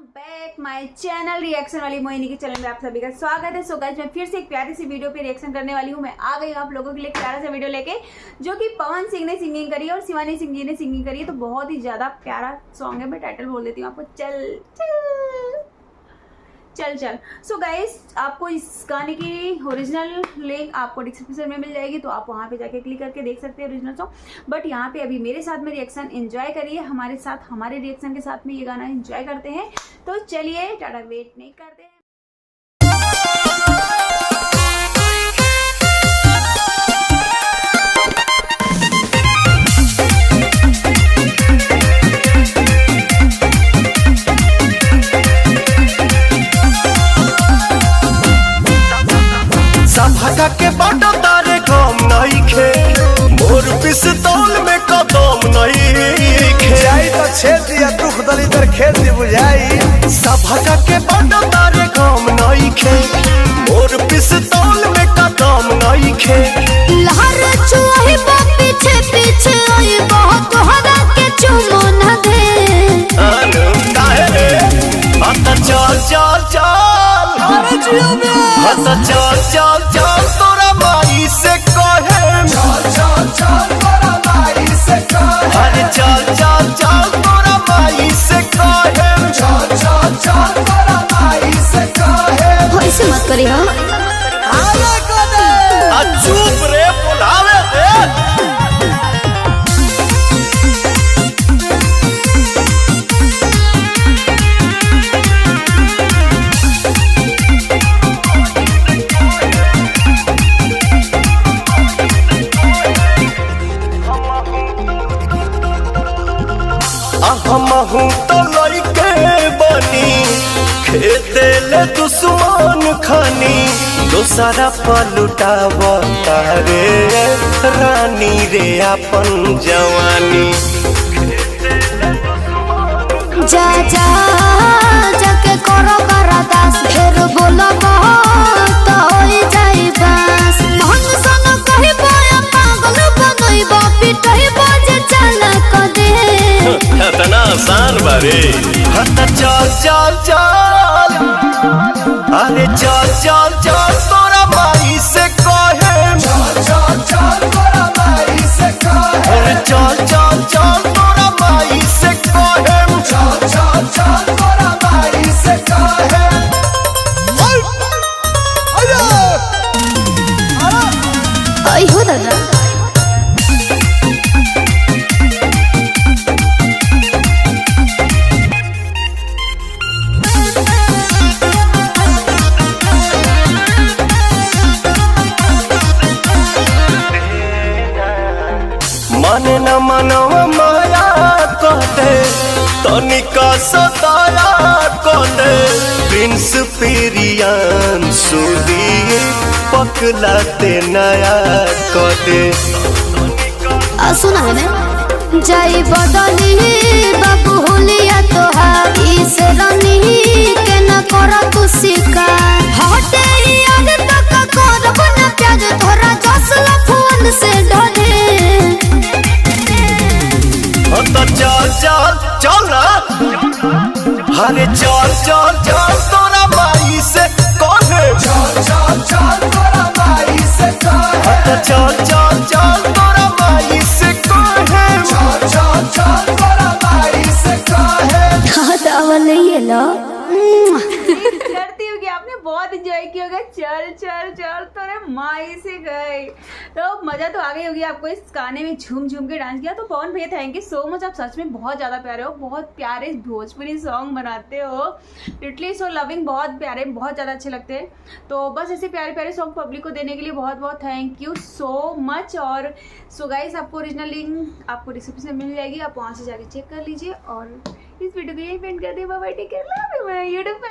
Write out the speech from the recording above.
Bank माय channel reaction वाली मोहिनी के channel में आप सभी का स्वागत है। सो गाइस मैं फिर से एक प्यारी सी वीडियो पे रिएक्शन करने वाली हूँ। मैं आ गई हूँ आप लोगों के लिए प्यारा सा वीडियो लेके, जो कि पवन सिंह ने सिंगिंग करी है और शिवानी सिंह जी ने सिंगिंग करी है। तो बहुत ही ज्यादा प्यारा सॉन्ग है। मैं टाइटल बोल देती हूँ आपको, चल चल चल चल। सो गाइस आपको इस गाने की ओरिजिनल लिंक आपको डिस्क्रिप्शन में मिल जाएगी, तो आप वहाँ पे जाके क्लिक करके देख सकते हैं ओरिजिनल सॉन्ग। बट यहाँ पे अभी मेरे साथ में रिएक्शन एंजॉय करिए, हमारे साथ हमारे रिएक्शन के साथ में ये गाना एंजॉय करते हैं। तो चलिए टाटा, वेट नहीं करते हैं। भगा के बाटा तारे काम नहीं खे, मोर पिस्तौल में कदम नहीं खे। जाई तो छेद दिया दुख दलितर खेत दी बुझाई। सब भगा के बाटा तारे काम नहीं खे, मोर पिस्तौल में कदम नहीं खे। लहर चुआही बा पीछे पीछे आई बहुत हरा के चुमो न दे। अनु काहे रे हत चल चल चल, अरे जियो में हत चल चल चल तोरा माई से कहे। चल चल चल तोरा माई से कहे। अरे चल चल चल तोरा माई से कहे। चल चल चल तोरा माई से कहे। ऐसे मत करी हो। आले कोने आ चुप रे, बुलावे दे। हमहू तो लइके बनी, खेते ले दुश्मन खानी, दोसरा पलुटावता रे रानी रे अपन जवानी। जा जा जाके करो करादास, फिर बोलो तो होई जाई बस। मन सन कहि बोया पागल बनई बा पिटई बजे चल क दे। इतना आसान बारे हत चल चल चल, अरे चल चल चल तोरा माई से कहे। चल चल चल तोरा माई से कहे। अरे चल चल चल तोरा माई से कहे। चल चल चल तोरा माई से कहे। आई हो दादा। माने न मनवा माया कहते, तनिका सताया कहते। प्रिंस पेरियान सुदी पकलाते नया कहते। सुना है ना, जाई बदली बाबू होलिया तोहारी से रनी के न कर तू शिकार। हटे याद तक कर बना प्याज तोरा जसला फोन से ढले। तो चल चल चल ना, अरे चल चल चल तोरा माई से कहे। चल चल चल तोरा माई से कहे। तो चल चल चल तोरा माई से कहे। चल चल चल तोरा माई से कहे। हाँ दावा नहीं है लो। करती हूँ कि आपने बहुत एंजॉय किया होगा। चल चल चल तोरे माई से गए, तो मज़ा तो आ गई होगी आपको इस गाने में झूम झूम के डांस किया। तो पवन भैया थैंक यू सो मच, आप सच में बहुत ज़्यादा प्यारे हो, बहुत प्यारे भोजपुरी सॉन्ग बनाते हो, लिटरली सो लविंग, बहुत प्यारे, बहुत ज़्यादा अच्छे लगते हैं। तो बस ऐसे प्यारे प्यारे सॉन्ग पब्लिक को देने के लिए बहुत बहुत थैंक यू सो मच। और सो गाइस आपको ओरिजिनल लिंक आपको डिस्क्रिप्शन में मिल जाएगी, आप वहाँ से जाके चेक कर लीजिए। और इस वीडियो को यही पेंट कर दिए, bye bye, take care, love you, मैं यूट्यूब